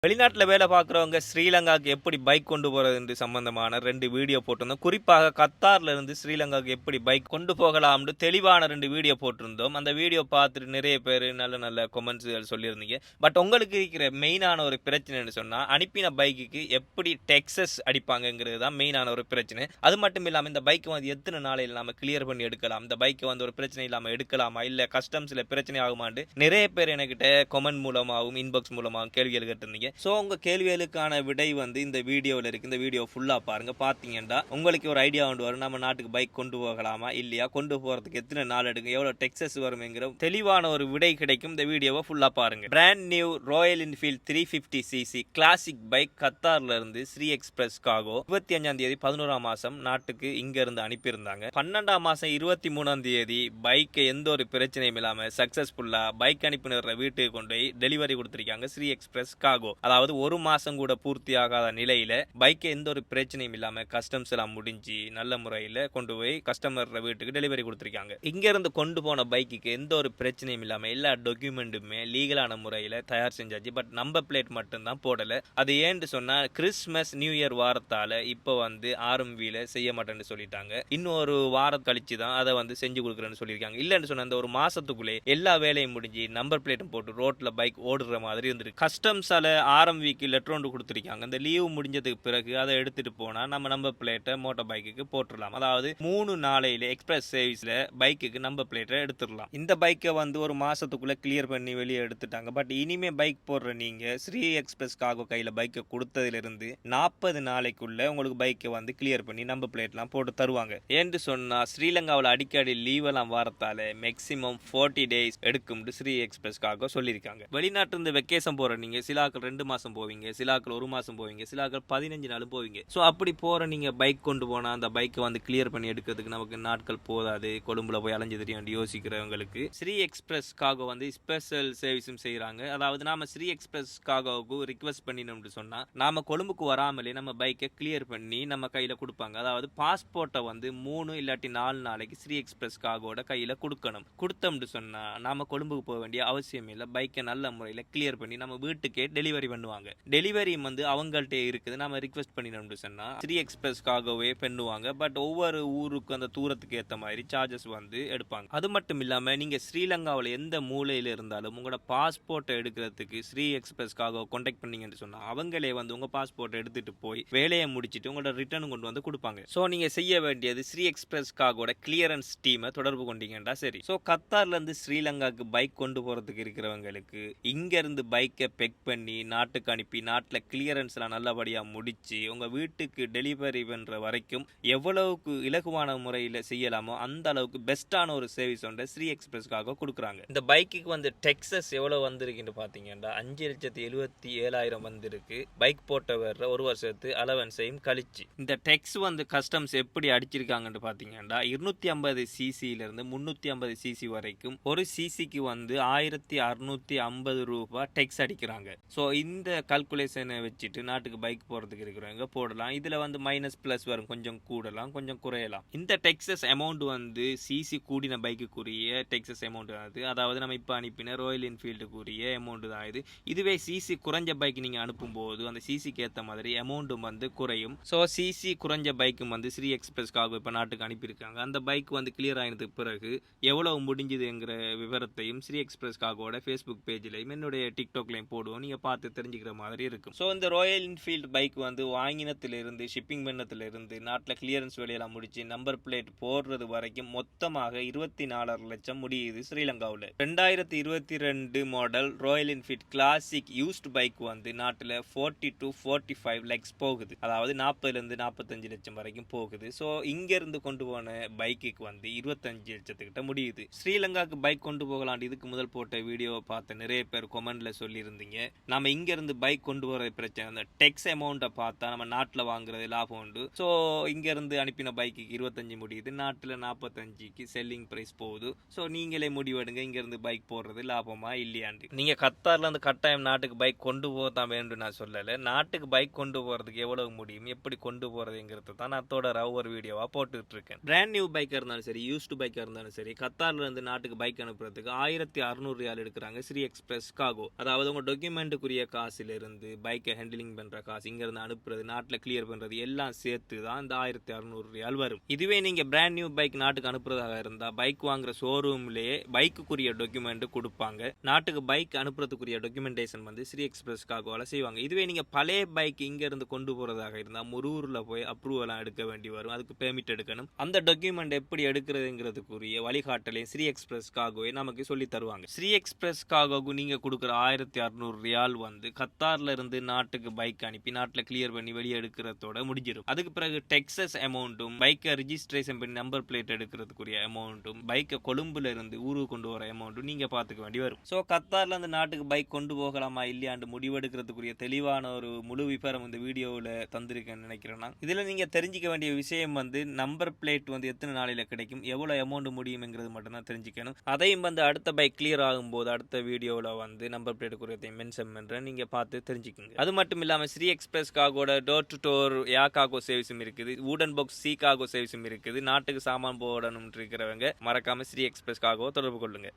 வெளிநாட்டில் வேலை பார்க்குறவங்க ஸ்ரீலங்காவுக்கு எப்படி பைக் கொண்டு போகிறது சம்பந்தமான 2 வீடியோ போட்டிருந்தோம். குறிப்பாக கத்தார்ல இருந்து ஸ்ரீலங்காவுக்கு எப்படி பைக் கொண்டு போகலாம்னு தெளிவான 2 வீடியோ போட்டிருந்தோம். அந்த வீடியோ பார்த்துட்டு நிறைய பேர் நல்ல நல்ல கமெண்ட்ஸ்கள் சொல்லியிருந்தீங்க. பட் உங்களுக்கு இருக்கிற மெயினான ஒரு பிரச்சனைன்னு சொன்னால், அனுப்பின பைக்குக்கு எப்படி டெக்ஸஸ் அடிப்பாங்கங்கிறது தான் மெயினான ஒரு பிரச்சனை. அது மட்டும் இல்லாமல் இந்த பைக்கை வந்து எத்தனை நாளையில் நம்ம கிளியர் பண்ணி எடுக்கலாம், இந்த பைக்கை வந்து ஒரு பிரச்சனை இல்லாமல் எடுக்கலாமா, இல்லை கஸ்டம்ஸில் பிரச்சனை ஆகுமான்னு நிறைய பேர் என்கிட்ட கமெண்ட் மூலமாகவும் இன்பாக்ஸ் மூலமாகவும் கேள்விகள் கேட்டிருந்தீங்க. ஸோ உங்கள் கேள்விகளுக்கான விடை வந்து இந்த வீடியோவில் இருக்குது. இந்த வீடியோ ஃபுல்லாக பாருங்கள். பார்த்தீங்கன்னா உங்களுக்கு ஒரு ஐடியா கொண்டு வரும், நம்ம நாட்டுக்கு பைக் கொண்டு போகலாமா இல்லையா, கொண்டு போகிறதுக்கு எத்தனை நாள் எடுக்கும், எவ்வளோ டெக்ஸஸ் வரும்ங்கிற தெளிவான ஒரு விடை கிடைக்கும். இந்த வீடியோவை ஃபுல்லாக பாருங்கள். Brand new Royal Enfield 350cc classic bike கத்தார்ல இருந்து ஸ்ரீ எக்ஸ்பிரஸ் காகோ 25ஆம் தேதி 11ஆம் மாதம் நாட்டுக்கு இங்கேருந்து அனுப்பியிருந்தாங்க. 12ஆம் மாதம் 23ஆம் தேதி பைக்கை எந்த ஒரு பிரச்சனையும் இல்லாமல் சக்ஸஸ்ஃபுல்லாக பைக் அனுப்பினர் வீட்டுக்கு கொண்டு போய் டெலிவரி கொடுத்துருக்காங்க ஸ்ரீ எக்ஸ்பிரஸ் காகோ. அதாவது ஒரு மாசம் கூட பூர்த்தி ஆகாத நிலையில பைக்கை எந்த ஒரு பிரச்சனையும் இல்லாம கஸ்டம்ஸ் எல்லாம் முடிஞ்சு நல்ல முறையில கொண்டு போய் கஸ்டமர் வீட்டுக்கு டெலிவரி கொடுத்திருக்காங்க. இங்க இருந்து கொண்டு போன பைக்குக்கு எந்த ஒரு பிரச்சனையும் இல்லாம எல்லா டாக்குமெண்ட்டுமே லீகலான முறையில தயார் செஞ்சாச்சு. பட் நம்பர் பிளேட் மட்டும் தான் போடல. அது ஏன்னு சொன்னா கிறிஸ்மஸ் நியூ இயர் வாரத்தால இப்ப வந்து ஆர்எம்வில செய்ய மாட்டேன்னு சொல்லிட்டாங்க. இன்னும் ஒரு வாரம் கழிச்சு தான் அதை வந்து செஞ்சு கொடுக்குறேன்னு சொல்லியிருக்காங்க. இல்லன்னு சொன்ன அந்த ஒரு மாசத்துக்குள்ளே எல்லா வேலையும் முடிஞ்சு நம்பர் பிளேட்டும் போட்டு ரோட்ல பைக் ஓடுற மாதிரி இருந்திருக்கு. கஸ்டம்ஸால ஆர்எம்விக்கு லெட்டர் ஒன்று கொடுத்துருக்காங்க. அந்த லீவு முடிஞ்சதுக்கு பிறகு அதை எடுத்துட்டு போனா நம்ம நம்பர் பிளேட்டை மோட்டார் பைக்குக்கு போட்டுடலாம். அதாவது 3 நாளையில எக்ஸ்பிரஸ் சர்வீஸ்ல பைக்குக்கு நம்பர் பிளேட்டை எடுத்துடலாம். இந்த பைக்கை வந்து ஒரு மாசத்துக்குள்ள கிளியர் பண்ணி வெளியே எடுத்துட்டாங்க. பட் இனிமே பைக் போடுற நீங்க ஸ்ரீ எக்ஸ்பிரஸ் காகோ கையில பைக்கை கொடுத்ததிலிருந்து 40 நாளைக்குள்ள உங்களுக்கு பைக்கை வந்து கிளியர் பண்ணி நம்பர் பிளேட்லாம் போட்டு தருவாங்க. ஏன்னு சொன்னா ஸ்ரீலங்காவில் அடிக்கடி லீவெல்லாம் வரத்தால மேக்சிமம் 40 டேஸ் எடுக்கும் ஸ்ரீ எக்ஸ்பிரஸ் காகோ சொல்லியிருக்காங்க. வெளிநாட்டு இருந்து வெக்கேஷன் போற நீங்க சிலாக்கள் 2 மாசம் போவீங்க, சிலாக்கள் 1 மாசம் போவீங்க, சிலாக்கள் 15 நாளும் போவீங்க. ஸோ அப்படி போற நீங்க பைக் கொண்டு போனா அந்த பைக்கை வந்து கிளியர் பண்ணி எடுக்கிறதுக்கு நமக்கு நாட்கள் போதாது, கொழும்புல போய் அலைஞ்சு தெரியும் யோசிக்கிறவங்களுக்கு ஸ்ரீ எக்ஸ்பிரஸ் காகோ வந்து ஸ்பெஷல் சர்வீஸும் செய்யறாங்க. அதாவது நாம ஸ்ரீ எக்ஸ்பிரஸ் காகோவுக்கு ரிக்வெஸ்ட் பண்ணினோம்னு சொன்னா நாம கொழும்புக்கு வராமலே நம்ம பைக்கை கிளியர் பண்ணி நம்ம கையில கொடுப்பாங்க. அதாவது பாஸ்போர்ட்டை வந்து 3 இல்லாட்டி 4 நாளைக்கு ஸ்ரீ எக்ஸ்பிரஸ் காகோட கையில கொடுக்கணும். கொடுத்தோம்னு சொன்னா நாம கொழும்புக்கு போக வேண்டிய அவசியம் இல்லை. பைக்கை நல்ல முறையில் கிளியர் பண்ணி நம்ம வீட்டுக்கே டெலிவரி பண்ணுவாங்க. டெலிவரி வந்து அவங்கள்ட்ட இருக்குது. நாம ரிக்வெஸ்ட் பண்ணினோம்னு சொன்னா ஸ்ரீ எக்ஸ்பிரஸ்க்காகவே பண்ணுவாங்க. பட் ஒவ்வொரு ஊருக்கு அந்த தூரத்துக்கு ஏற்ற மாதிரி சார்ஜஸ் வந்து எடுப்பாங்க. அது மட்டும் இல்லாம நீங்க ஸ்ரீலங்காவில் எந்த மூலையில இருந்தாலும் உங்களோட பாஸ்போர்ட்டை எடுக்கிறதுக்கு ஸ்ரீ எக்ஸ்பிரஸ்க்காக கான்டாக்ட் பண்ணீங்கன்னு சொன்னா அவங்களே வந்து உங்க பாஸ்போர்ட்டை எடுத்துட்டு போய் வேலையை முடிச்சுட்டு உங்களோட ரிட்டர்ன் கொண்டு வந்து கொடுப்பாங்க. ஸோ நீங்க செய்ய வேண்டியது ஸ்ரீ எக்ஸ்பிரஸ்க்காகோட கிளியரன்ஸ் டீமை தொடர்பு கொண்டீங்கன்னா சரி. ஸோ கத்தார்ல இருந்து ஸ்ரீலங்காவுக்கு பைக் கொண்டு போறதுக்கு இருக்கிறவங்களுக்கு இங்க இருந்து பைக்கை பெக் பண்ணி நாட்டுக்கு அனுப்பி நாட்டில் கிளியரன்ஸ்லாம் நல்லபடியாக முடிச்சு உங்கள் வீட்டுக்கு டெலிவரி பண்ணுற வரைக்கும் எவ்வளவுக்கு இலகுவான முறையில் செய்யலாமோ அந்த அளவுக்கு பெஸ்ட்டான ஒரு சர்வீஸ் ஒன்றை ஸ்ரீ எக்ஸ்பிரஸ்க்காக கொடுக்குறாங்க. இந்த பைக்குக்கு வந்து டெக்ஸஸ் எவ்வளோ வந்திருக்குன்னு பார்த்தீங்கன்னா 5,77,000 வந்திருக்கு. பைக் போட்ட வர்ற ஒரு வருஷத்து அலவன்ஸையும் கழிச்சு இந்த டெக்ஸ் வந்து கஸ்டம்ஸ் எப்படி அடிச்சிருக்காங்கன்னு பார்த்தீங்கன்னா 250cc-லேருந்து 350cc வரைக்கும் ஒரு சிசிக்கு வந்து 1,650 ரூபாய் டெக்ஸ் அடிக்கிறாங்க. ஸோ இந்த கால்குலேஷனை வச்சுட்டு நாட்டுக்கு பைக் போகிறதுக்கு இருக்கிறவங்க போடலாம். இதில் வந்து மைனஸ் ப்ளஸ் வரும், கொஞ்சம் கூடலாம் கொஞ்சம் குறையலாம். இந்த டெக்ஸஸ் அமௌண்ட் வந்து சிசி கூடின பைக்குக்குரிய டெக்ஸஸ் அமௌண்ட் ஆகுது. அதாவது நம்ம இப்போ அனுப்பின ராயல் என்ஃபீல்டுக்குரிய அமௌண்ட் தான் இது. இதுவே சிசி குறைஞ்ச பைக் நீங்கள் அனுப்பும்போது அந்த சிசிக்கு ஏற்ற மாதிரி அமௌண்ட்டும் வந்து குறையும். ஸோ சிசி குறைஞ்ச பைக்கும் வந்து ஸ்ரீ எக்ஸ்பிரஸ்க்காக இப்போ நாட்டுக்கு அனுப்பியிருக்காங்க. அந்த பைக் வந்து கிளியர் ஆகினதுக்கு பிறகு எவ்வளவு முடிஞ்சுதுங்கிற விவரத்தையும் ஸ்ரீ எக்ஸ்பிரஸ்க்காகோட ஃபேஸ்புக் பேஜ்லையும் என்னுடைய டிக்டாக்லையும் போடுவோம். நீங்கள் பார்த்து தெரிஞ்சுக்கிற மாதிரி இருக்கும். ஸோ இந்த ராயல் என்ஃபீல்டு பைக் வந்து வாங்கினத்திலிருந்து ஷிப்பிங் பண்ணத்திலிருந்து நாட்டில் கிளியரன்ஸ் வேலையெல்லாம் முடிச்சு நம்பர் பிளேட் போடுறது வரைக்கும் மொத்தமாக 24 லட்சம் முடியுது ஸ்ரீலங்காவில். 2022 model Royal Enfield classic used bike வந்து நாட்டில் 40 to 45 lakhs போகுது. அதாவது 40லேருந்து 45 லட்சம் வரைக்கும் போகுது. ஸோ இங்கேருந்து கொண்டு போன பைக்குக்கு வந்து 25 லட்சத்துக்கிட்ட முடியுது. ஸ்ரீலங்காவுக்கு பைக் கொண்டு போகலான்னு இதுக்கு முதல் போட்ட வீடியோவை பார்த்த நிறைய பேர் கமெண்ட்ல சொல்லியிருந்தீங்க, நம்ம இங்கேருந்து பைக் கொண்டு போகிற பிரச்சனை அந்த டெக்ஸ் அமௌண்ட்டை பார்த்தா நம்ம நாட்டில் வாங்குறது லாபம் உண்டு. ஸோ இங்கேருந்து அனுப்பின பைக்குக்கு 25 முடியுது, நாட்டில் 45க்கு செல்லிங் ப்ரைஸ் போகுது. ஸோ நீங்களே முடிவெடுங்க இங்கேருந்து பைக் போடுறது லாபமா இல்லையாண்டு. நீங்கள் கத்தாரில் அந்த கட்டாயம் நாட்டுக்கு பைக் கொண்டு போகத்தான் வேண்டும் நான் சொல்லலை. நாட்டுக்கு பைக் கொண்டு போகிறதுக்கு எவ்வளவு முடியும், எப்படி கொண்டு போகிறதுங்கிறது தான் நான் தொடர ஒவ்வொரு வீடியோவாக போட்டுட்டு இருக்கேன். பிராண்ட் நியூ பைக்காக இருந்தாலும் சரி, யூஸ்டு பைக்காக இருந்தாலும் சரி, கத்தாரில் இருந்து நாட்டுக்கு பைக் அனுப்புறதுக்கு 1,600 ரியால் எடுக்கிறாங்க ஸ்ரீ எக்ஸ்பிரஸ் காகோ. அதாவது உங்கள் டாக்குமெண்ட்டுக்குரிய காசுலேருந்து பைக்கை ஹேண்டிலிங் பண்ணுற காசு, இங்கேருந்து அனுப்புறது, நாட்டில் கிளியர் பண்ணுறது எல்லாம் சேர்த்து தான் இந்த 1600 ரியால் வரும். இதுவே நீங்கள் பிராண்ட் நியூ பைக் நாட்டுக்கு அனுப்புறதாக இருந்தால் பைக் வாங்குற ஷோரூம்லேயே பைக்குக்குரிய டாக்குமெண்ட் கொடுப்பாங்க. நாட்டுக்கு பைக் அனுப்புறதுக்குரிய டாக்குமெண்டேஷன் வந்து ஸ்ரீ எக்ஸ்பிரஸ் காகோவால் செய்வாங்க. இதுவே நீங்கள் பழைய பைக் இங்கேருந்து கொண்டு போகிறதாக இருந்தால் முரூரில் போய் அப்ரூவலாம் எடுக்க வேண்டி வரும். அதுக்கு பெர்மிட் எடுக்கணும். அந்த டாக்குமெண்ட் எப்படி எடுக்கிறதுங்கிறதுக்குரிய வழிகாட்டலையும் ஸ்ரீ எக்ஸ்பிரஸ் காகோவை நமக்கு சொல்லி தருவாங்க. ஸ்ரீ எக்ஸ்பிரஸ் காகோவுக்கு நீங்கள் கொடுக்குற 1600 ரியால் வந்து கத்தார்ல இருந்து நாட்டுக்கு பைக் அனுப்பி நாட்டில் கிளியர் பண்ணி வெளியே எடுக்கிறதோட முடிஞ்சிடும். அதுக்கு பிறகு டெக்ஸஸ் அமௌண்ட்டும், பைக்கை ரிஜிஸ்ட்ரேஷன் பண்ணி நம்பர் பிளேட் எடுக்கிறதுக்குரிய அமௌண்ட்டும், பைக்கை கொழும்புல இருந்து ஊருக்கு கொண்டு வர அமௌண்ட்டும் நீங்க பார்த்துக்க வேண்டி வரும். ஸோ கத்தார்ல இருந்து நாட்டுக்கு பைக் கொண்டு போகலாமா இல்லையாண்டு முடிவெடுக்கிறதுக்குரிய தெளிவான ஒரு முழு விவரம் இந்த வீடியோவில் தந்திருக்கேன்னு நினைக்கிறேன். இதுல நீங்க தெரிஞ்சிக்க வேண்டிய விஷயம் வந்து நம்பர் பிளேட் வந்து எத்தனை நாளையில கிடைக்கும், எவ்வளவு அமௌண்ட் முடியும்ங்கிறது மட்டும் தான் தெரிஞ்சுக்கணும். அதையும் வந்து அடுத்த பைக் கிளியர் ஆகும்போது அடுத்த வீடியோவில் வந்து நம்பர் பிளேட் குறியத்தையும் மென்ஷன் பண்றேன், நீங்க பார்த்து தெரிஞ்சுக்கோங்க. அது மட்டும் இல்லாம ஸ்ரீ எக்ஸ்பிரஸ் காகோட டோர் டு டோர் யா காகோ சர்வீஸும் இருக்குது, வூடன் பாக்ஸ் சி காகோ சர்வீஸும் இருக்குது. நாட்டுக்கு சாமான் போடணும் இருக்கிறவங்க மறக்காம ஸ்ரீ எக்ஸ்பிரஸ் காகோ தொடர்பு கொள்ளுங்க.